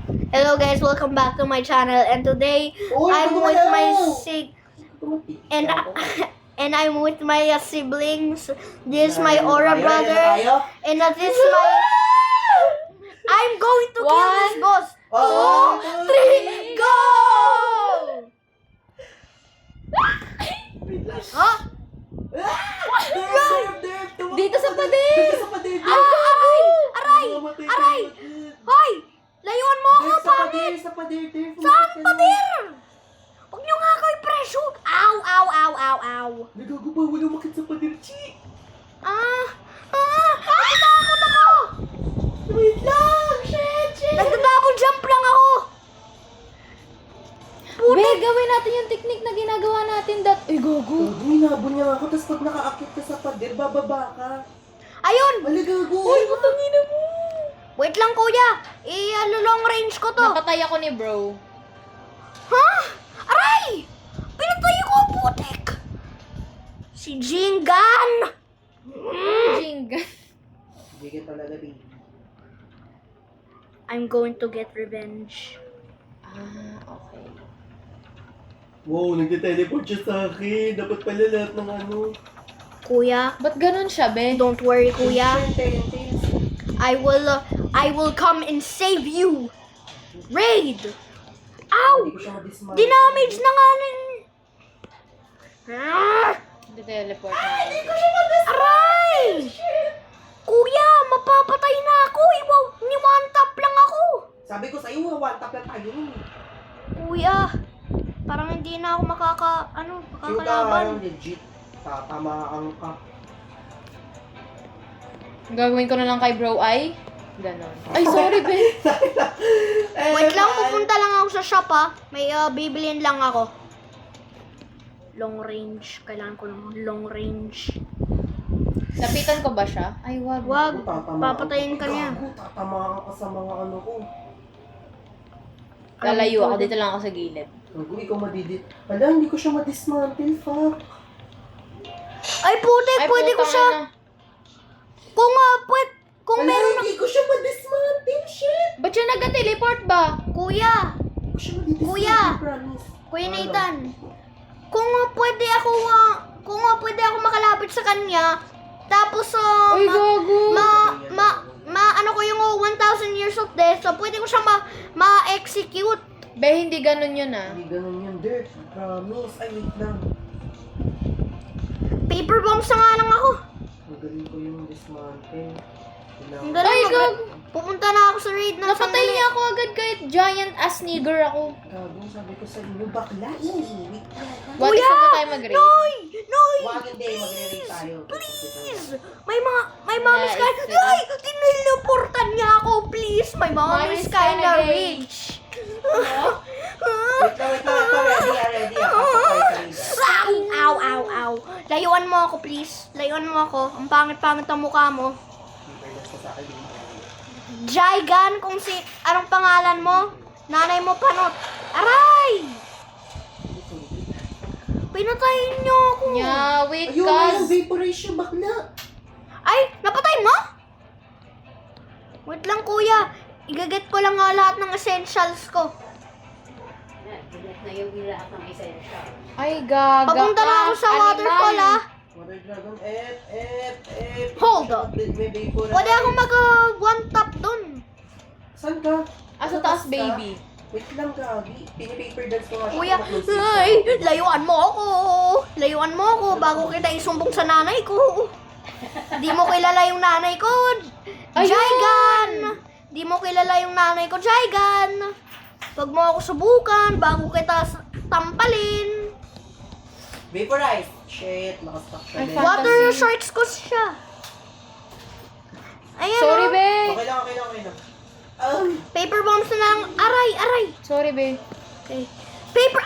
Hello guys, welcome back to my channel. And today I'm with my and I'm with my siblings. This is my Aura brother, and this is my. I'm going to kill this boss. 2, 3, go! Huh? Dito sa pader! Aray! Aray! Aray! Hoy! Layuan mo ako, pangit! Sa pader! Saan pader? Huwag niyo nga ako i-preso! Ow! Ow! Ow! Ow! Ow! Nagago ba? Wala makit sa pader, Chi! Natakot ako! Wait lang! Shit! Nagda-double jump lang ako! Be, gawin natin yung technique na ginagawa natin Uy, gago. Gago, hinabol niya ako, tapos pag nakaakit ka sa pader, bababa ka. Ayun! Wala, gago! Uy, putangina mo. Wait lang, kuya! I-long range ko to! Napatay ako ni bro. Ha? Aray! Pinatay ko ang putik! Si Jingan! Jinga. Hindi ka talaga rin. I'm going to get revenge. Okay. Wow, nagte-teleport siya sa akin. Dapat pala lahat ng ano. Kuya, Ba't ganun siya, be? don't worry, kuya. Tails. I will come and save you. Raid! Ow! Hindi ko siya ma-dismount. Dinamage na nga rin. Teleport na. Aray! Kuya, mapapatay na ako. Wow, ni one tap lang ako. Sabi ko sa'yo, one tap lang tayo. Kuya, parang hindi na ako makakalaban. Legit. Tatamaan ka. Gagawin ko na lang kay bro ay ganon. Ay, sorry, be. Wait lang, pupunta lang ako sa shop ha. May bibilin lang ako. Long range. Kailangan ko ng long range. Napitan ko ba siya? Ay, wag. Wag, papatayin ka niya. Gago, tatamaan ka sa mga ano ko. Lalayo ako. Dito lang ako sa gilid. Gago, ikaw madidit. Wala, hindi ko siya ma-dismantle, fuck. Ay, putik, Ay, pwede ko putang siya. ina. Kung Wala, meron hindi ko siya ma-dismantle, shit. Ba't siya nag-teleport ba? Kuya, Hindi ko siya ma-dismantle, Kuya. promise. Kuya Ano? Nathan. Kung pwede ako makalapit sa kanya, tapos Uy, gago. ano ko yung 1,000 years of death, so pwede ko siya ma-execute. Be, hindi ganun yun ah. Hindi ganun yun, Dirt. Promise. Ay, wait lang. Paper bombs na nga lang ako. Magaling ko yung dismantle. Ang Kailangan- galing, Ay, gago. pupunta na ako sa raid na Napatay niya ako agad kahit giant ass nigger ako. Gago, sabi ko sa inyo, bakla, iniiwit ka. What if hindi tayo mag-raid? Noy! Noy! Wag hindi, mag-re-rate tayo. Please! May mommy's Yeah, kind. it's Ay! Tineleportan niya ako, please! My mommy's Mommy's kind kinda of gay. rich. Wait lang. Ready. Pasok tayo sa Ow! Ow! Ow! Ow! Layuan mo ako, please. Layuan mo ako. Ang pangit-pangit ang mukha mo. Jaigan, anong pangalan mo? Nanay mo panot. Aray! Pinatayin niyo ako. Yeah, wait, Ayun, ayun, cuz. vaporize siya, bakla. Ay, napatay mo? Wait lang, kuya. Igaget ko lang nga lahat ng essentials ko. Ay, gaga. Papunta na ako sa waterfall, ah. Water dragon, Hold up. May vaporize. Pwede ako one tap dun. Saan ka? Ah, sa taas, baby. Wait lang, Gabi. Pini-paper dance ko nga siya. Kuya, ay, layuan mo ako. Layuan mo ako bago kita isumbong sa nanay ko. Di mo kilala yung nanay ko. Jaigan! Di mo kilala yung nanay ko, Jaigan. Huwag mo ako subukan bago kita tampalin. Vaporize. Shit, nakastuck siya. Ay, din. fuck. Water Fantasy. sharks ko siya. Ayan, Sorry, oh. be. Okay lang. Paper bombs na lang. Aray. Sorry, be. Okay. Paper,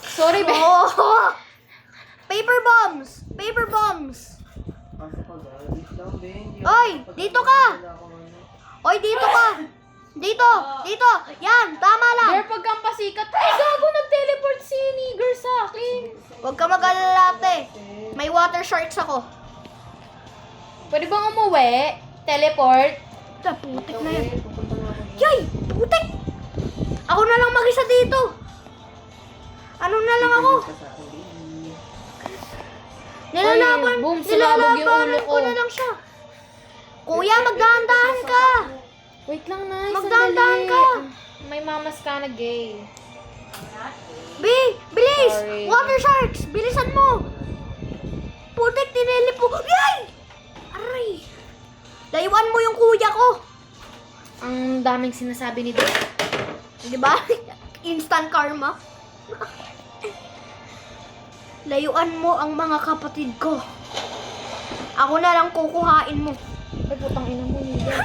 Sorry, be. Oh! Paper bombs. Pasok ka, Gabi. Wait lang, Ben. Oy, dito ka. Oy, dito ka. Dito. Yan, tama lang. Girl, pag kang pasikat. Ay, gago, nag-teleport si nigger sa akin. Huwag ka mag-alala, ate. May water sharks ako. Pwede bang umuwi? Teleport? Putik na yan. Yay! Putik! dito. Ano na lang ako? Ka sa akin, baby. Nilalaban, Ay, boom, sumabog yung ulo nilalabanan ko. ko na lang siya. Kuya, magdahan-dahan ka. Wait lang, Nay. Magdahan-dahan sandali. ka. May mamas ka na gay. Bilis! Sorry. Water sharks! Bilisan mo! Putik, tinili po. Yay! Aray! Layuan mo yung kuya ko. Ang daming sinasabi ni Dad. Di ba? Instant karma. Layuan mo ang mga kapatid ko. Ako na lang kukuhain mo. Ay, putang ina mo, Nida.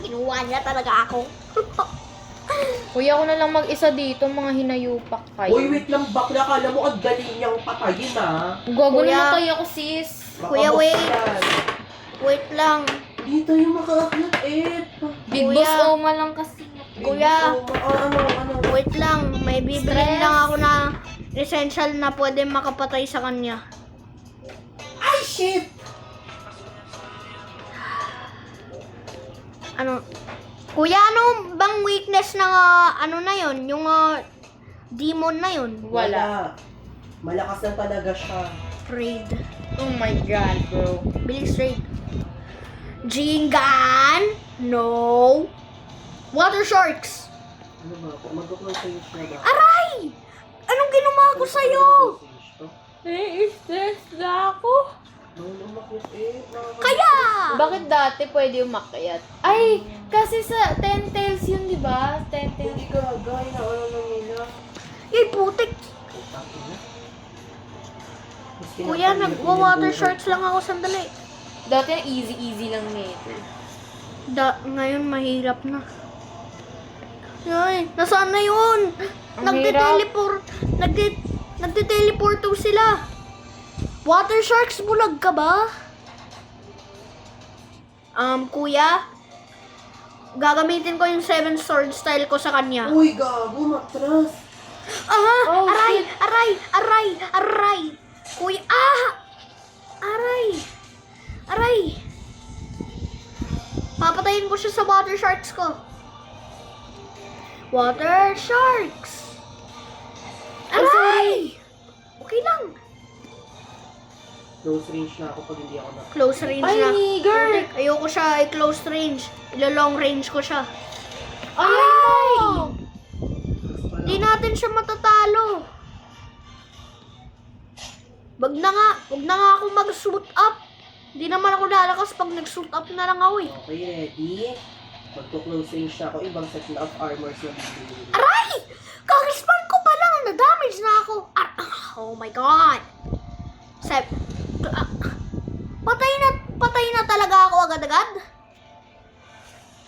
Kinuha niya talaga ako. Kuya, ako na lang mag-isa dito, mga hinayupak kayo. Uy, wait lang, bakla. Kala mo ang dali niyang patayin, ha? Gago Kuya. naman kayo ako, sis. Baka Kuya, wait. yan. Wait lang. Dito yung makaakyat, eh. Big Kuya. Boss Oma lang kasi. Kuya. Ano? Wait lang. May bibilin Stress. lang ako na essential na pwede makapatay sa kanya. Ay, shit! Ano? Kuya, ano bang weakness ng ano na yon? Yung demon na yon? Wala. Malakas na talaga siya. Raid. Oh my God, bro. Bilis raid. Jingan? No. Water sharks. Ano ba? Mag-close sa'yo siya ba? Aray! Anong ginawa ko sa'yo? Stress na ako. Umakyat, eh. Kaya! Bakit dati pwede umakyat? Ay, kasi sa Ten Tails yun, di ba? Ten Tails. Hindi ka, gaya na ano na nila. Yay, putik! Kuya, nagwa-water sharks lang ako sandali. Dati easy lang nito. Ngayon mahirap na. Ay, nasaan na yun? Ang Nagte-teleport. Nagte-teleport daw sila. Water sharks, bulag ka ba? Kuya, gagamitin ko yung 7 sword style ko sa kanya. Uy, gago, matras. Oh, aray, shit. aray. Kuya, aray. Papatayin ko siya sa water sharks ko. Water sharks. Aray! Okay lang. Close range na ako pag hindi ako na. Close range Ay, na. nigger! Ayoko siya i-close range. Ilo-long range ko siya. Ay! Di natin siya matatalo. Wag na nga ako mag-suit up. Di naman ako lalakas pag nag-suit up na lang ako eh. Okay, ready? Magto-close range na ako. Ibang set na of armors na bibili. Aray! Kag-spawn ko pa lang. Na-damage na ako. Oh my God. Patay na talaga ako agad-agad.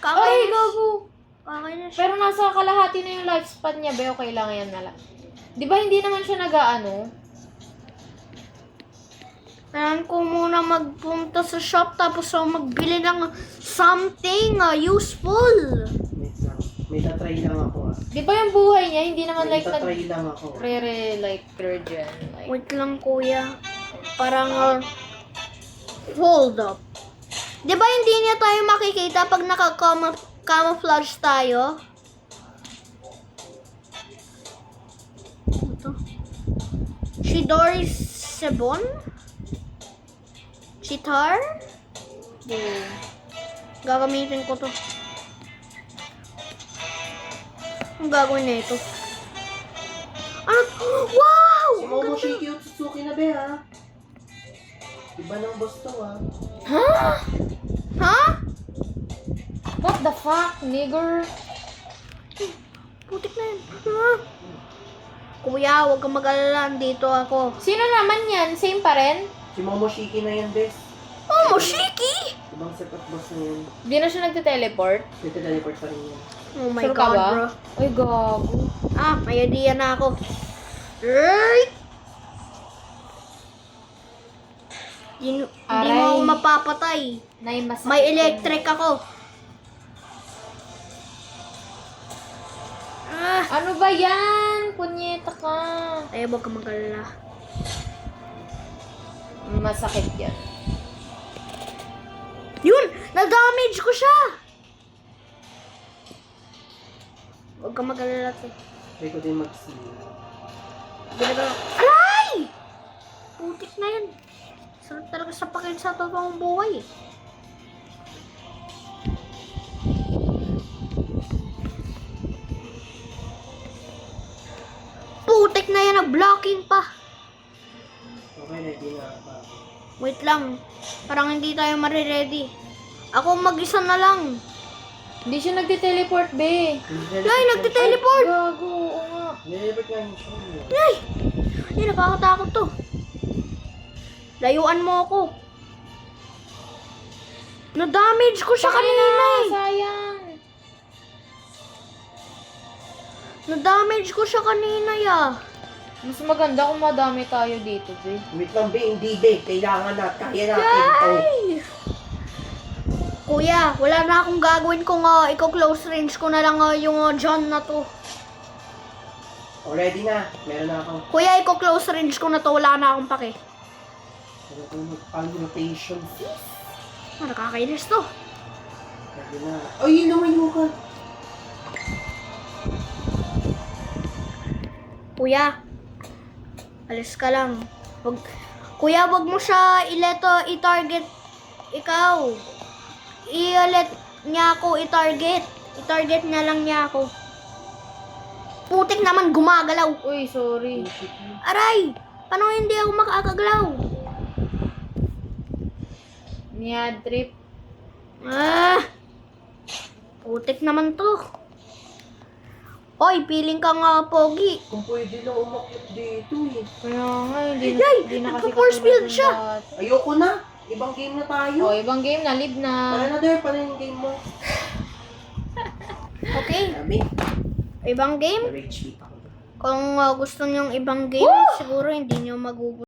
Ay, gago! Okay na siya. Pero nasa kalahati na yung lifespan niya, be, okay lang yan na lang. Di ba hindi naman siya nag-ano? Kailangan ko muna magpunta sa shop tapos ako magbili ng something useful. Wait lang. May tatry lang ako, ah. Di ba yung buhay niya, hindi naman May like tatry lang ako. like virgin. Like, Wait lang kuya. Parang hold up. Di ba hindi niya tayo makikita pag naka-camouflage tayo? Ito. Chidori Sebon? Chitar? boom. Gagamitin ko to. Ang gagawin na ito. Ano? Wow! Si Momoshiki Otsutsuki na, be, ha? Iba ng boss to, ha? Ha? What the fuck, nigger? Putik na yun. Ha? Kuya, huwag kang mag-alala. Dito ako. Sino naman yan? Same pa rin? Si Momoshiki na yan, bes. Oh, Moshiki! Ibang set of boss na yan. Di na siya nagte-teleport? Nagte-teleport pa rin yan. Oh my Sure ka God, ba? bro. Ay, gago. May idea na ako. Right? Hindi mo Aray. ako mapapatay. Nay, masakit May yun. electric ako. Ano ba yan? Punyeta ka. Ay, huwag kang mag-alala. Masakit yan. Yun! Na-damage ko siya! Huwag ka mag-alala, te. Try ko din mag-seal. Ginagawa. Aray! Putik na yan. Sarap talaga sa pakin sa totoong buhay eh. Putik na yan, nag-blocking pa. Okay, ready na pa. Wait lang. Parang hindi tayo mariready. Ako mag-isa na lang. Hindi siya nagte-teleport, be. Yay, nagte-teleport! Gago, oo nga. Nililipot nga yung show mo. Yay! Ay, nakakatakot to. Layuan mo ako. Na-damage ko siya kanina eh. Sayang. Na-damage ko siya kanina ya. Mas maganda kung madami tayo dito, be. Wait lang, be. Hindi, be. Kailangan na. Kaya natin ito. Ay! Kuya, wala na akong gagawin kung iko-close range ko na lang yung John na to. Already na. Meron na akong Kuya, iko-close range ko na to. Wala na akong pake. rotation. Nakakainis to. Ready na. Ay, lumayo ka. Kuya, alis ka lang. Kuya, wag mo siya i-target. Ikaw. I-let niya ako i-target. I-target niya lang niya ako. Putik naman gumagalaw. Uy, sorry. Aray! Paano hindi ako makakagalaw? Niad trip. Ah! Putik naman to. Oy, piling ka nga, Pogi. Kung pwede lang umakyat dito eh. Kaya nga, hindi Yay! na kasi Nagpa-force katulad field ng siya. dati. Ayoko na. Ibang game na tayo. Oh, ibang game na, live na. Another, paano yung game mo? Okay, Sabi, ibang game. rage beat ako. Kung gusto niyong ibang game, siguro hindi niyo magugustuhan.